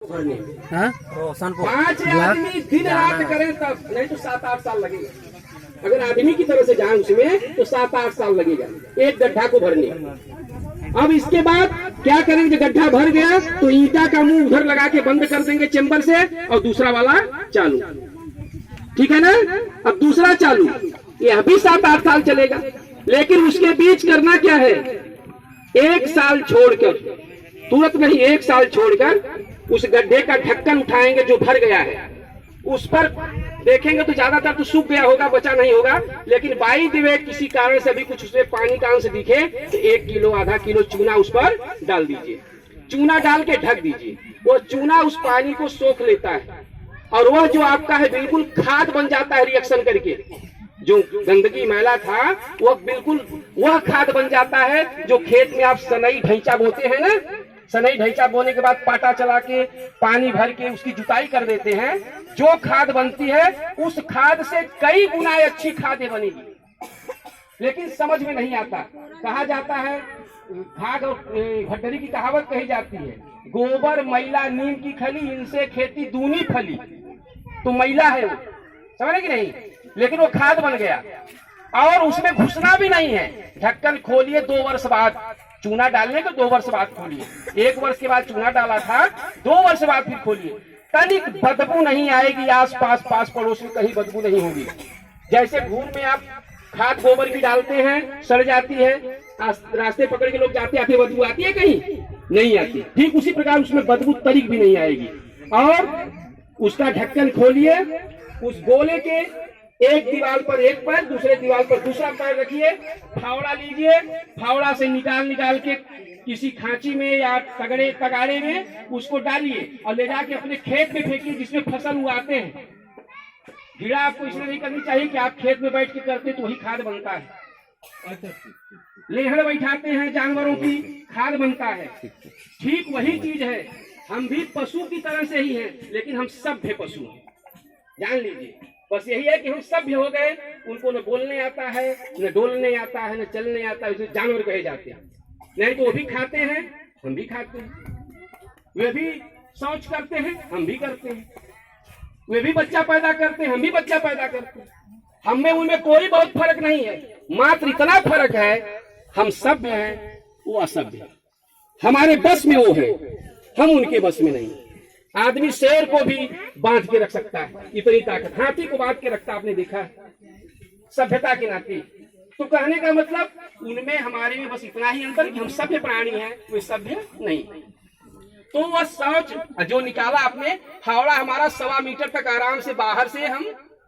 भरने में। हाँ? 5 आदमी दिन रात करें तब, नहीं तो 7-8 साल लगेगा। अगर आदमी की तरह से जाए उसमें तो 7-8 साल लगेगा एक गड्ढा को भरने में। अब इसके बाद क्या करेंगे, गड्ढा भर गया तो ईंटा का मुंह उधर लगा के बंद कर देंगे चेम्बर से, और दूसरा वाला चालू, ठीक है ना। अब दूसरा चालू, ये अभी 7-8 साल चलेगा। लेकिन उसके बीच करना क्या है, 1 साल छोड़कर, तुरंत नहीं, 1 साल छोड़कर उस गड्ढे का ढक्कन उठाएंगे जो भर गया है, उस पर देखेंगे तो ज्यादातर तो सूख गया होगा, बचा नहीं होगा। लेकिन बाई द वे किसी कारण से भी कुछ उसमें पानी का अंश दिखे तो 1 किलो आधा किलो चूना उस पर डाल दीजिए। चूना डाल के ढक दीजिए। वो चूना उस पानी को सोख लेता है और वह जो आपका है बिल्कुल खाद बन जाता है। रिएक्शन करके जो गंदगी मैला था वह बिल्कुल वह खाद बन जाता है जो खेत में आप सनई ढैंचा बोते हैं ना, सनई ढैंचा बोने के बाद पाटा चला के पानी भर के उसकी जुताई कर देते हैं, जो खाद बनती है उस खाद से कई गुना अच्छी खादें बनेगी। लेकिन समझ में नहीं आता। कहा जाता है, भाग और भट्टरी की कहावत कही जाती है, गोबर मैला नीम की खली, इनसे खेती दूनी फली। तो मैला है वो, समझे कि नहीं, लेकिन वो खाद बन गया और उसमें घुसना भी नहीं है। ढक्कन खोलिए 2 वर्ष बाद, चूना डालने के 2 वर्ष बाद खोलिए। 1 वर्ष के बाद चूना डाला था, 2 वर्ष बाद फिर खोलिए, तनिक बदबू नहीं आएगी। आस पास पास पड़ोस में कहीं बदबू नहीं होगी। जैसे घूम में आप खाद गोबर की डालते हैं, सड़ जाती है, रास्ते पकड़ के लोग जाते आते बदबू आती है, कहीं नहीं आती। ठीक उसी प्रकार उसमें बदबू तनिक भी नहीं आएगी। और उसका ढक्कन खोलिए, उस गोले के एक दीवार पर एक पैर, दूसरे दीवार पर दूसरा पैर रखिए, फावड़ा लीजिए, फावड़ा से निकाल के किसी खांची में या तगाड़े में उसको डालिए और ले जाके अपने खेत में फेंकिए जिसमें फसल उगाते हैं। कीड़ा आपको इसलिए नहीं करनी चाहिए कि आप खेत में बैठ के करते तो वही खाद बनता है। लेहड़ बैठाते हैं जानवरों की, खाद बनता है। ठीक वही चीज है, हम भी पशु की तरह से ही हैं, लेकिन हम सभ्य पशु हैं, जान लीजिए। बस यही है कि हम सभ्य हो गए, उनको न बोलने आता है, न डोलने आता है, न चलने आता है, उसे जानवर कहे जाते हैं। नहीं तो वो भी खाते हैं, हम भी खाते हैं। वे भी शौच करते हैं, हम भी करते हैं। वे भी बच्चा पैदा करते हैं, हम भी बच्चा पैदा करते हैं। हम में उनमें कोई बहुत फर्क नहीं है, मात्र इतना फर्क है, हम सभ्य हैं, वो असभ्य है। हमारे बस में वो है, हम उनके बस में नहीं। आदमी शेर को भी बांध के रख सकता है, इतनी ताकत। हाथी को बांध के रखता आपने देखा है, सभ्यता के नाते। तो कहने का मतलब उनमें हमारे में बस इतना ही अंतर कि हम सभ्य प्राणी हैं, वे सभ्य नहीं। तो वह शौच जो निकाला आपने, फावड़ा हमारा 1.25 मीटर तक आराम से बाहर से हम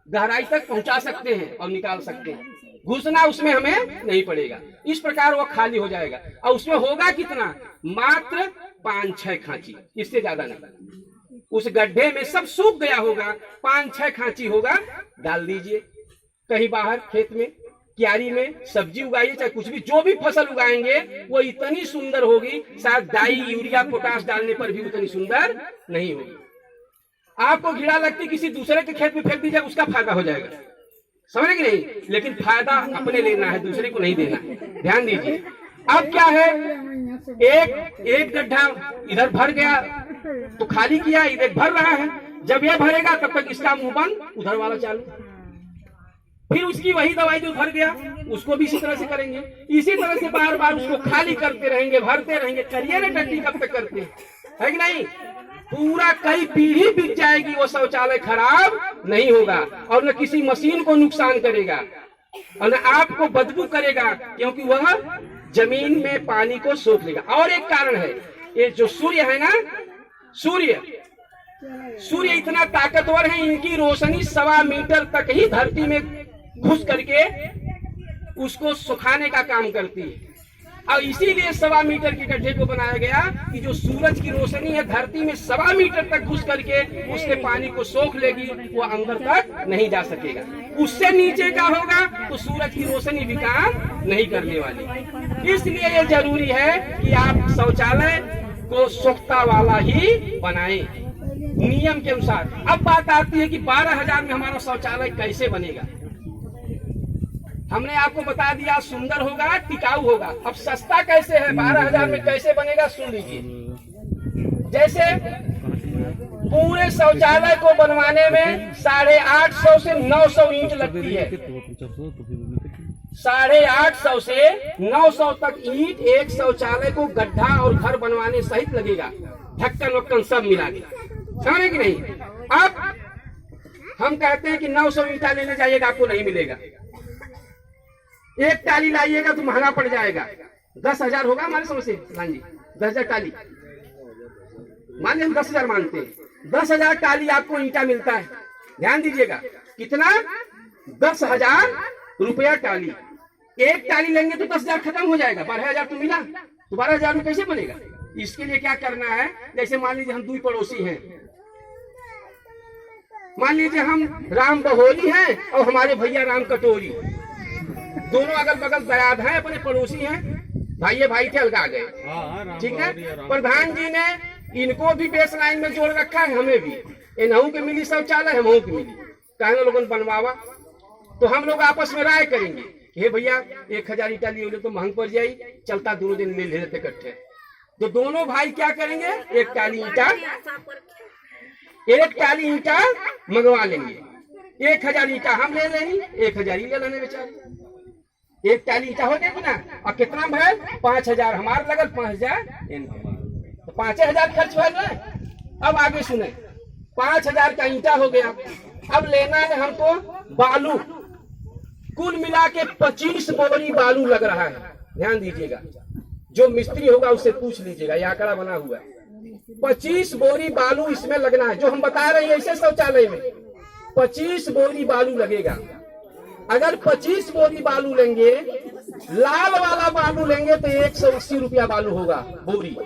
गहराई तक पहुंचा सकते हैं और निकाल सकते हैं। घुसना उसमें हमें नहीं पड़ेगा। इस प्रकार वह खाली हो जाएगा। और उसमें होगा कितना, मात्र 5-6 खांची, इससे ज्यादा नहीं। उस गड्ढे में सब सूख गया होगा, 5-6 खांची होगा, डाल दीजिए कहीं बाहर खेत में, क्यारी में। सब्जी उगाइए, चाहे कुछ भी, जो भी फसल उगाएंगे वो इतनी सुंदर होगी, शायद डाई यूरिया पोटाश डालने पर भी उतनी सुंदर नहीं होगी। आपको कीड़ा लगती किसी दूसरे के खेत में फेंक दीजिए, उसका फायदा हो जाएगा, समझे कि नहीं। लेकिन फायदा अपने लेना है, दूसरे को नहीं देना है, ध्यान दीजिए। अब क्या है, एक गड्ढा इधर भर गया तो खाली किया, इधर भर रहा है। जब ये भरेगा तब तक इसका मुंह बंद, उधर वाला चालू। फिर उसकी वही दवाई जो भर गया उसको भी इसी तरह से करेंगे। इसी तरह से बार बार उसको खाली करते रहेंगे, भरते रहेंगे। करिए ना टट्टी, कब तक करते है कि नहीं। पूरा कई पीढ़ी बीत जाएगी, वो शौचालय खराब नहीं होगा और न किसी मशीन को नुकसान करेगा और न आपको बदबू करेगा, क्योंकि वह जमीन में पानी को सोख लेगा। और एक कारण है, ये जो सूर्य है ना, सूर्य इतना ताकतवर है, इनकी रोशनी 1.25 मीटर तक ही धरती में घुस करके उसको सुखाने का काम करती है। और इसीलिए 1.25 मीटर के गड्ढे को बनाया गया कि जो सूरज की रोशनी है धरती में 1.25 मीटर तक घुस करके उसके पानी को सोख लेगी, वो अंदर तक नहीं जा सकेगा। उससे नीचे का होगा तो सूरज की रोशनी भी काम नहीं करने वाली। इसलिए ये जरूरी है कि आप शौचालय को सोखता वाला ही बनाएं नियम के अनुसार। अब बात आती है कि 12,000 में हमारा शौचालय कैसे बनेगा। हमने आपको बता दिया, सुंदर होगा, टिकाऊ होगा। अब सस्ता कैसे है, 12,000 में कैसे बनेगा, सुन लीजिए। जैसे पूरे शौचालय को बनवाने में 850 से 900 ईंट लगती है। 850 से 900 तक ईंट एक शौचालय को गड्ढा और घर बनवाने सहित लगेगा, ढक्कन वक्कन सब मिला के, समझे कि नहीं। अब हम कहते हैं कि 900 ईंटा लेने जाइएगा, आपको नहीं मिलेगा। एक टाली लाइएगा तो महंगा पड़ जाएगा, 10,000 होगा हमारे समझ से। हाँ जी, 10,000 टाली, मान लीजिए 10,000 मानते हैं, 10,000 टाली आपको ईंटा मिलता है। ध्यान दीजिएगा, कितना? 10,000 रुपया टाली। एक टाली लेंगे तो 10,000 खत्म हो जाएगा, 12,000 तो मिला, तो 12,000 में कैसे बनेगा? इसके लिए क्या करना है, जैसे मान लीजिए हम 2 पड़ोसी हैं, मान लीजिए हम राम बहोरी हैं और हमारे भैया राम कटोरी, दोनों अगल बगल दयाद हैं, अपने पड़ोसी हैं, भाई भाई थे, अलगा गए, ठीक है। प्रधान जी ने इनको भी बेस लाइन में जोड़ रखा है, हमें भी, इनहू के मिली शौचालय, हमहू की मिली, कहने लोगों ने बनवावा। तो हम लोग आपस में राय करेंगे, हे भैया 1,000 ईटा लिए तो महंग पड़ जाई, चलता दोनों दिन ले लेते इकट्ठे। तो दोनों भाई क्या करेंगे, एक टाली ईंटा मंगवा लेंगे, 1,000 ईंटा हम ले लेंगे, 1,000 ही ले लेने बेचारे। एक टाली ईंटा हो गया ना, और कितना भैल? 5,000 हमारे लगल, 5,000 तो 5,000 खर्च भैल ना। अब आगे सुने, 5,000 का ईंटा हो गया। अब लेना है हमको बालू, कुल मिला के 25 बोरी बालू लग रहा है। ध्यान दीजिएगा, जो मिस्त्री होगा उससे पूछ लीजिएगा, ये आंकड़ा बना हुआ है। 25 बोरी बालू इसमें लगना है, जो हम बता रहे हैं ऐसे शौचालय में 25 बोरी बालू लगेगा। अगर 25 बोरी बालू लेंगे, लाल वाला बालू लेंगे तो 180 रुपया बालू होगा बोरी,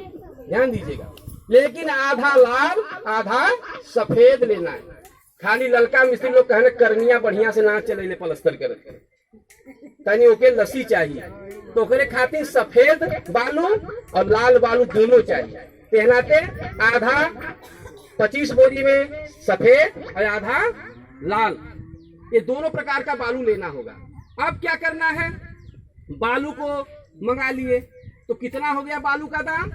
ध्यान दीजिएगा। लेकिन आधा लाल आधा सफेद लेना है। खाली ललका मिस्त्री लोग कहने करनिया बढ़िया से ना चले पलस्तर कर, तनी ओके लस्सी चाहिए, तो ओकरे खातिर सफेद बालू और लाल बालू दोनों चाहिए। कहनाते आधा 25 बोरी में सफेद और आधा लाल, ये दोनों प्रकार का बालू लेना होगा। अब क्या करना है, बालू को मंगा लिए, तो कितना हो गया बालू का दाम?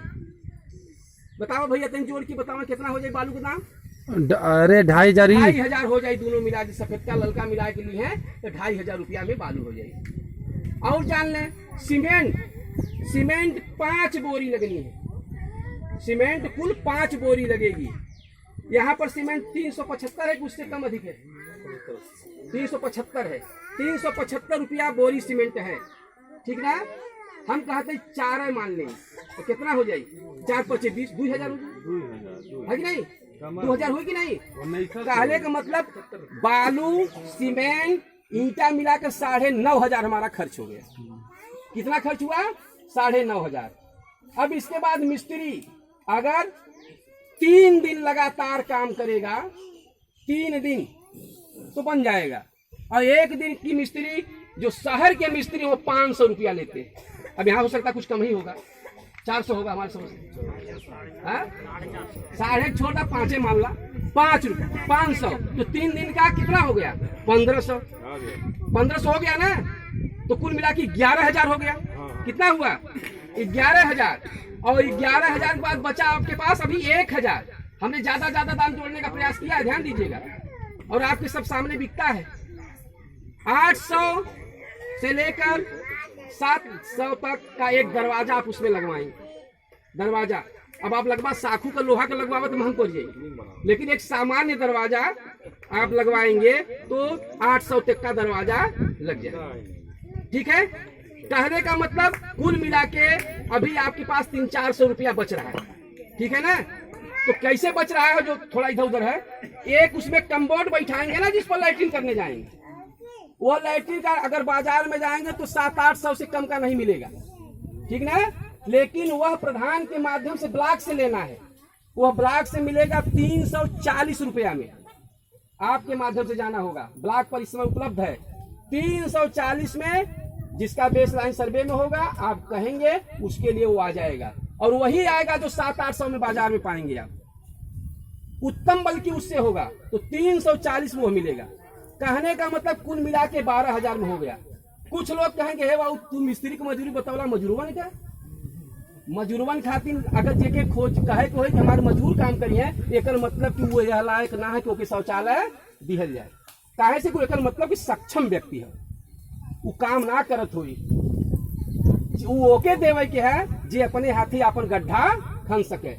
बताओ भैया, तीन जोड़ की बताओ कितना हो जाए बालू का दाम? अरे 2,500 हो जाए, दोनों मिला के, सफेद का ललका मिला के लिए है तो 2,500 रुपया में बालू हो जाएगी। और जान लें, सीमेंट 5 बोरी लगनी है, सीमेंट कुल 5 बोरी लगेगी। यहाँ पर सीमेंट 375 है, उससे कम अधिक है, 375 है, 375 रुपया बोरी सीमेंट है, ठीक ना। हम कहते 4 मान लें तो कितना हो जाए? 4 5 20, 2,000 है कि नहीं? 2,000 हुई कि नहीं? कहने का मतलब बालू सीमेंट ईंटा मिलाकर 9,500 हमारा खर्च हो गया। कितना खर्च हुआ? 9,500। अब इसके बाद मिस्त्री अगर 3 दिन लगातार काम करेगा, 3 दिन तो बन जाएगा। और 1 दिन की मिस्त्री, जो शहर के मिस्त्री वो 500 रुपया लेते हैं। अब यहाँ हो सकता कुछ कम ही होगा, 400 होगा हमारे समझ से, 6.5 छोटा 5 मान ला, 5 रुपये 500, तो 3 दिन का कितना हो गया? 1,500। 1,500 हो गया ना, तो कुल मिला के 11,000 हो गया। कितना हुआ? 11,000। और 11,000 के बाद बचा आपके पास अभी 1,000। हमने ज्यादा दाम जोड़ने का प्रयास किया है, ध्यान दीजिएगा, और आपके सब सामने बिकता है। 800 से लेकर 700 तक का एक दरवाजा आप उसमें लगवाएंगे। दरवाजा अब आप लगवा साखू का लोहा का लगवावा तो महंग पड़ जाएगी, लेकिन एक सामान्य दरवाजा आप लगवाएंगे तो 800 तक का दरवाजा लग जाएगा, ठीक है। कहने का मतलब कुल मिला के अभी आपके पास 300-400 रुपया बच रहा है, ठीक है ना। तो कैसे बच रहा है? जो थोड़ा इधर उधर है, एक उसमें कम्बोर्ड बैठाएंगे ना, जिस पर लैट्रिन करने जाएंगे, वो लैट्रिन का अगर बाजार में जाएंगे तो 700-800 से कम का नहीं मिलेगा, ठीक ना। लेकिन वह प्रधान के माध्यम से ब्लॉक से लेना है, वह ब्लॉक से मिलेगा 340 रुपया में। आपके माध्यम से जाना होगा, ब्लॉक पर इस समय उपलब्ध है 340 में। जिसका बेस लाइन सर्वे में होगा, आप कहेंगे उसके लिए वो आ जाएगा, और वही आएगा जो 700-800 में बाजार में पाएंगे आप। उत्तम बल्कि उससे होगा तो 340 में वो मिलेगा। कहने का मतलब कुल मिला के 12,000 में हो गया। कुछ लोग कहेंगे हे बाबू तुम मिस्त्री की मजदूरी बताओला, मजदूरवा ने क्या मजदूरवन खातिर अगर जेके खोज कहे को है कि हमारे मजदूर काम करिए, एकर मतलब कि वो यह लायक ना है कि ओके शौचालय दिहल जाए। काहे से कोई एकर मतलब कि सक्षम व्यक्ति है, वो काम ना करत हुई, वो ओके देवे के है जे अपने हाथी अपन गड्ढा खन सके।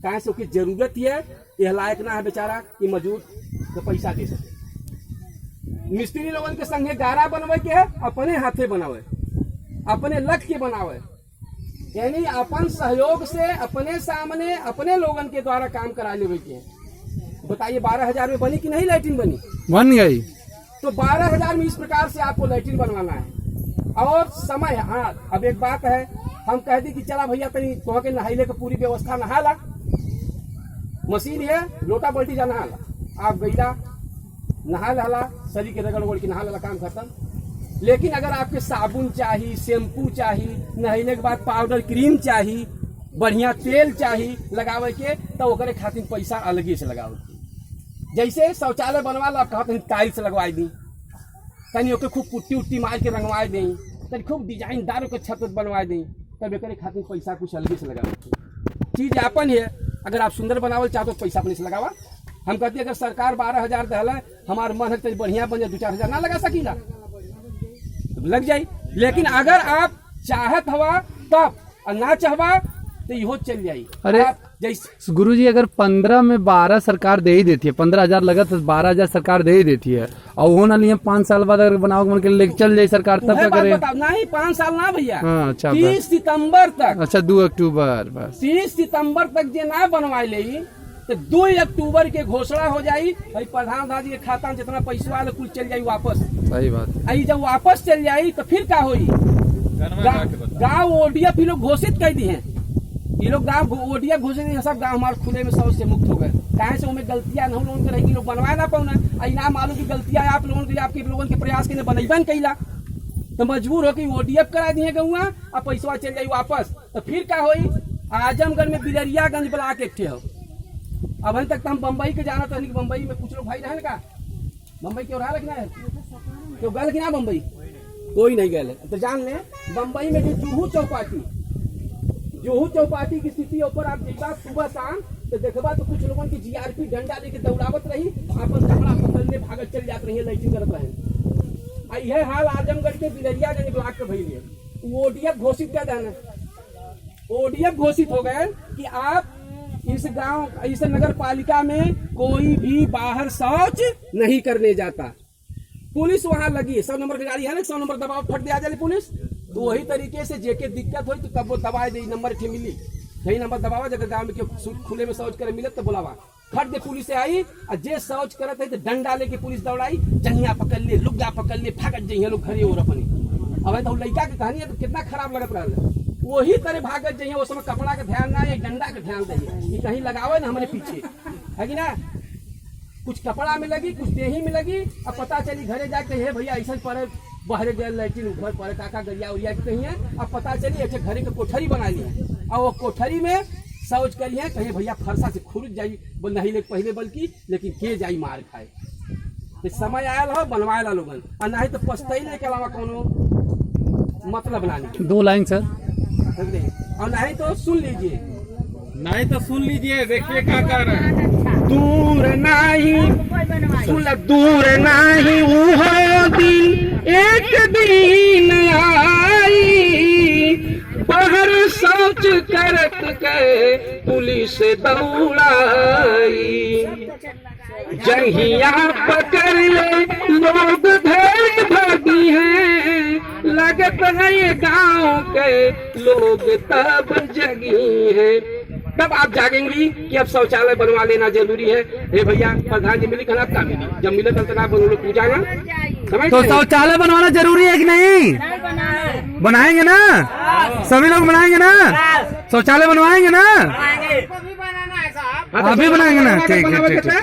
काहे से ओके जरूरत है, यह लायक ना है बेचारा कि मजदूर को पैसा दे सके। मिस्त्री लोगन के संगे गारा बनवे के है, अपने हाथे बनावे, अपने लख के बनावे, यानी अपन सहयोग से अपने सामने अपने लोगन के द्वारा काम करा लेवे के है। बताइए 12,000 में बनी कि नहीं लैट्रिन बनी? बन गई। तो 12,000 में इस प्रकार से आपको लैट्रिन बनवाना है। और समय, हाँ अब एक बात है, हम कह दी कि चला भैया तनी कह के नहाइले का पूरी व्यवस्था नहाला, मशीन है लोटा बल्टी जा नहाला, आप गईला नहा लहला, शरीर के रगड़ उगड़ के नहा लहला, काम खत्म। लेकिन अगर आपके साबुन चाहिए, शैम्पू चाहिए, नहाने के बाद पाउडर क्रीम चाहिए, बढ़िया तेल चाहिए लगावे के, तो ओकरे खातिर पैसा अलगे से लगावे। जैसे शौचालय बनवा ला, कहते टाइल्स लगवा दी, तनी ओके खूब पुट्टी उट्टी मार के रंगवा दी, तनी खूब डिजाइनदार के छत बनवा दी, तब एकरे खातिर पैसा कुछ अलगे से लगावे। चीज आपन है, अगर आप सुंदर बनावल चाहते तो पैसा अपने से लगावा। हम कहते अगर सरकार 12,000 दहला, हमारे मन है तो बढ़िया बन जाए, 2-4 हजार ना लगा सकीला, लग जाये। लेकिन अगर आप चाहत हवा तब और ना चाहवा तो इहो चल जाये। अरे जैसे गुरुजी, अगर 15 में 12 सरकार दे ही देती है, 15,000 लगा तो 12,000 सरकार दे ही देती है, और वो ना लिए 5 साल बाद अगर बनाओ मन के लेके चल जाए सरकार, तब क्या करे? नहीं 5 साल ना भैया, अच्छा 30 सितम्बर तक। अच्छा 2 अक्टूबर बस 30 सितम्बर तक जे ना बनवाए ले तो 2 अक्टूबर के घोषणा हो जाई, प्रधानमंत्री के खाता में जितना पैसा आए कुल चल जाई वापस। सही बात। आई जब वापस चल जाई तो फिर क्या होई? गाँव ओडीएफ लोग घोषित कर दी है, ये लोग गाँव ओडीएफ घोषित है, सब गाँव हमारे खुले में शौच से मुक्त हो गए। कहे से उनमें गलतियां न लोगों के रहेगी, लोग बनवाए ना पाना, ना मालूम की गलतियां आप लोगों के, आपके लोगों के प्रयास के बनैबन कैला, तो मजबूर हो कि ओडीएफ करा दिए गौआ और पैसा चल जाये वापस। तो फिर क्या होई? आजमगढ़ में बिलरियागंज ब्लॉक एक थे हो, अभी तक तो हम बम्बई के जाना था, बम्बई में कुछ लोग भाई रहे का, बम्बई क्यों रहा रखना है, क्यों गल कि ना बम्बई? कोई नहीं गए। तो जान ले बम्बई में जो जुहू चौपाटी की स्थिति ऊपर आप देखा सुबह शाम तो देखबा तो कुछ लोगों की जीआरपी डंडा लेके दौड़ावत रही, अपन कपड़ा पकड़ने भागत चल जाते रही, लैट्रिन करत रहे। यह हाल आजमगढ़ के बिलरियागंज ब्लॉक के भइल है। ओडीएफ घोषित कर देना, ओडीएफ घोषित हो गए कि आप इस गांव, इस नगर पालिका में कोई भी बाहर शौच नहीं करने जाता। पुलिस वहां लगी, 100 नंबर की गाड़ी है ना, 100 नंबर दबाव फट दे आ जाए पुलिस, तो वही तरीके से जेके दिक्कत हो तो तब वो दबाए दे, नंबर के मिली यही नंबर दबावा, जगह गाँव में खुले में शौच करे मिले तो बुलावा, फट दे पुलिस से आई, और जे शौच करत है तो डंडा लेके पुलिस दौड़ाई, जंगिया पकड़ ले, लुग्गा पकड़ ले, भागत जाइए लोग घरे और अपने। अब तो लड़का की कहानी है तो कितना खराब लगत रहा है, वही तरह भागत जाइए, उस समय कपड़ा का ध्यान ना, एक डंडा का ध्यान दे, कहीं लगावे ना हमारे पीछे, है कि ना? कुछ कपड़ा में लगी, कुछ देही में लगी, अब पता चली घरे जाके हे भैया ऐसा पड़े बहरे गए लैट्रिन ऊपर पड़े, काका गरिया उरिया की कहीं है, अब पता चली अच्छा घरे के कोठरी बना ली है, और वो कोठरी में शौच करी है, कहीं भैया फरसा से खुरुच जाई नहीं ले पहले बल्कि, लेकिन के जाई मार खाए। तो समय आयल हो बनवाए ला लोगन, और नहीं तो पछताइले के अलावा कोनो मतलब ना नहीं। 2 लाइन सर, और नहीं तो सुन लीजिए, नहीं तो सुन लीजिए, देखिए क्या कर रहे हैं। दूर नहीं सुन, दूर नहीं वो दिन, एक दिन आई, बाहर शौच करत के पुलिस दौड़ाई, जंगिया पकड़ ले लोग भेड़ भागी हैं, लगत है ये गाँव के लोग तब जगी हैं। तब आप जागेंगी कि अब शौचालय बनवा लेना जरूरी है। हे भैया प्रधान जी मिली, कल आपका मिली, जब मिले तब तक आप पूछा ना, तो शौचालय बनवाना जरूरी है कि नहीं? बनाएंगे ना, सभी लोग बनाएंगे ना, शौचालय बनवाएंगे ना, अभी बनाएंगे ना, ठीक है ठीक है।